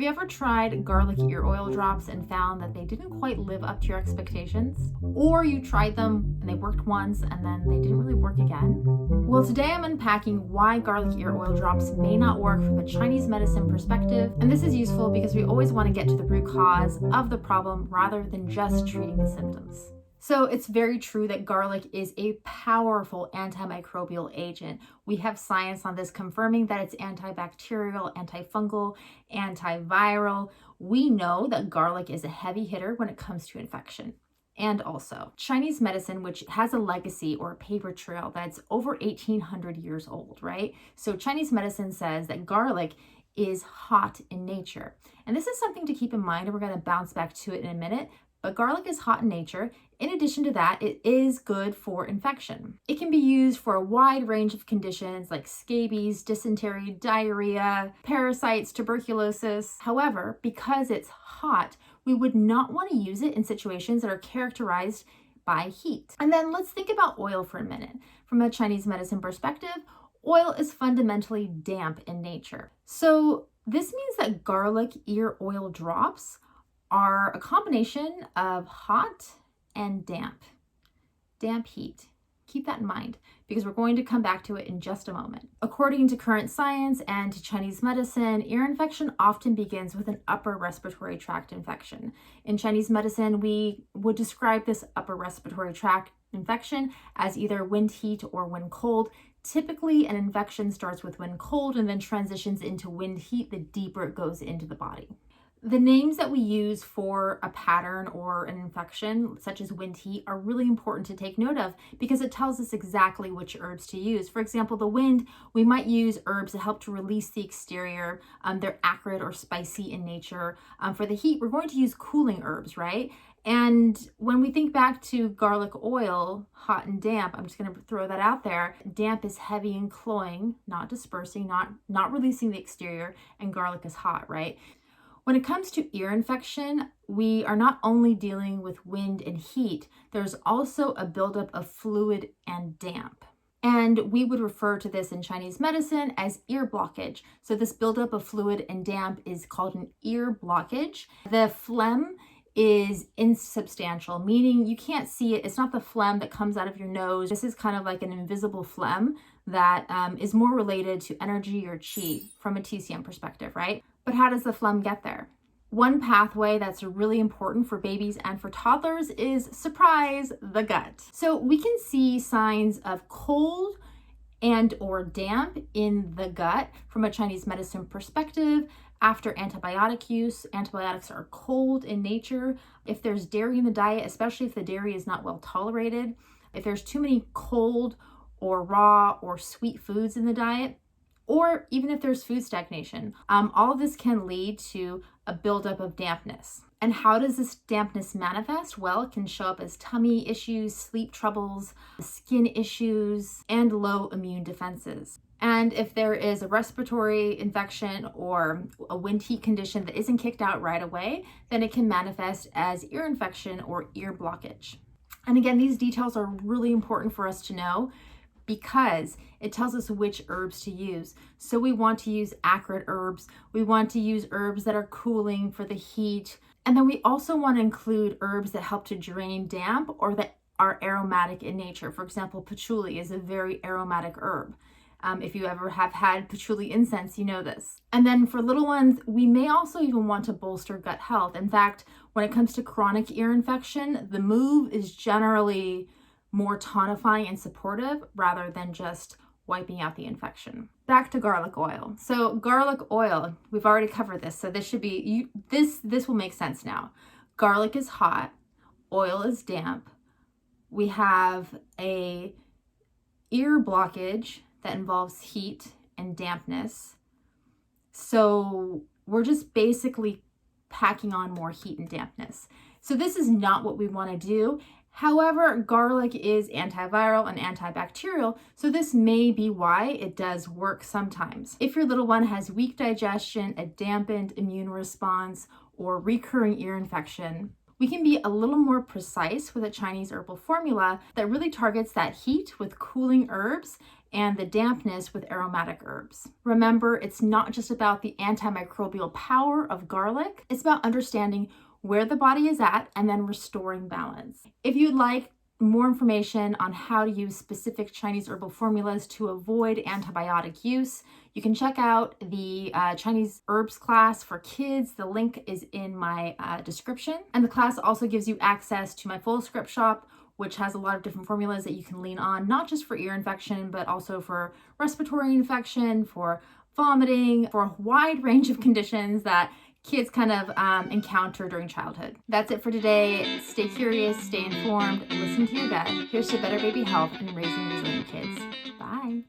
Have you ever tried garlic ear oil drops and found that they didn't quite live up to your expectations? Or you tried them and they worked once and then they didn't really work again? Well, today I'm unpacking why garlic ear oil drops may not work from a Chinese medicine perspective. And this is useful because we always want to get to the root cause of the problem rather than just treating the symptoms. So it's very true that garlic is a powerful antimicrobial agent. We have science on this confirming that it's antibacterial, antifungal, antiviral. We know that garlic is a heavy hitter when it comes to infection. And also, Chinese medicine, which has a legacy or a paper trail that's over 1800 years old, right? So Chinese medicine says that garlic is hot in nature. And this is something to keep in mind, and we're going to bounce back to it in a minute. But garlic is hot in nature. In addition to that, it is good for infection. It can be used for a wide range of conditions like scabies, dysentery, diarrhea, parasites, tuberculosis. However, because it's hot, we would not want to use it in situations that are characterized by heat. And then let's think about oil for a minute. From a Chinese medicine perspective, oil is fundamentally damp in nature. So this means that garlic ear oil drops are a combination of hot and damp heat. Keep that in mind because we're going to come back to it in just a moment. According to current science and to Chinese medicine, ear infection often begins with an upper respiratory tract infection. In Chinese medicine, we would describe this upper respiratory tract infection as either wind heat or wind cold. Typically, an infection starts with wind cold and then transitions into wind heat the deeper it goes into the body. The names that we use for a pattern or an infection, such as wind heat, are really important to take note of because it tells us exactly which herbs to use. For example, the wind, we might use herbs that help to release the exterior. They're acrid or spicy in nature. For the heat, we're going to use cooling herbs, right? And when we think back to garlic oil, hot and damp, I'm just going to throw that out there. Damp is heavy and cloying, not dispersing, not releasing the exterior, and garlic is hot, right? When it comes to ear infection, we are not only dealing with wind and heat, there's also a buildup of fluid and damp. And we would refer to this in Chinese medicine as ear blockage. So this buildup of fluid and damp is called an ear blockage. The phlegm is insubstantial, meaning you can't see it. It's not the phlegm that comes out of your nose. This is kind of like an invisible phlegm that is more related to energy or qi from a TCM perspective, right? But how does the phlegm get there? One pathway that's really important for babies and for toddlers is, surprise, the gut. So we can see signs of cold and or damp in the gut from a Chinese medicine perspective. After antibiotic use, antibiotics are cold in nature. If there's dairy in the diet, especially if the dairy is not well tolerated, if there's too many cold or raw or sweet foods in the diet, or even if there's food stagnation, all of this can lead to a buildup of dampness. And how does this dampness manifest? Well, it can show up as tummy issues, sleep troubles, skin issues, and low immune defenses. And if there is a respiratory infection or a wind heat condition that isn't kicked out right away, then it can manifest as ear infection or ear blockage. And again, these details are really important for us to know because it tells us which herbs to use. So we want to use acrid herbs. We want to use herbs that are cooling for the heat. And then we also want to include herbs that help to drain damp or that are aromatic in nature. For example, patchouli is a very aromatic herb. If you ever have had patchouli incense, you know this. And then for little ones, we may also even want to bolster gut health. In fact, when it comes to chronic ear infection, the move is generally more tonifying and supportive rather than just wiping out the infection. Back to garlic oil. So garlic oil, we've already covered this. So this should be, this will make sense now. Garlic is hot, oil is damp. We have a ear blockage that involves heat and dampness. So we're just basically packing on more heat and dampness. So this is not what we want to do. However, garlic is antiviral and antibacterial, so this may be why it does work sometimes. If your little one has weak digestion, a dampened immune response, or recurring ear infection, We can be a little more precise with a Chinese herbal formula that really targets that heat with cooling herbs and the dampness with aromatic herbs. Remember, it's not just about the antimicrobial power of garlic, it's about understanding where the body is at and then restoring balance. If you'd like more information on how to use specific Chinese herbal formulas to avoid antibiotic use, you can check out the Chinese herbs class for kids. The link is in my description. And the class also gives you access to my full script shop, which has a lot of different formulas that you can lean on, not just for ear infection, but also for respiratory infection, for vomiting, for a wide range of conditions that kids kind of encounter during childhood. That's it for today. Stay curious, stay informed, listen to your gut. Here's to better baby health and raising resilient kids. Bye.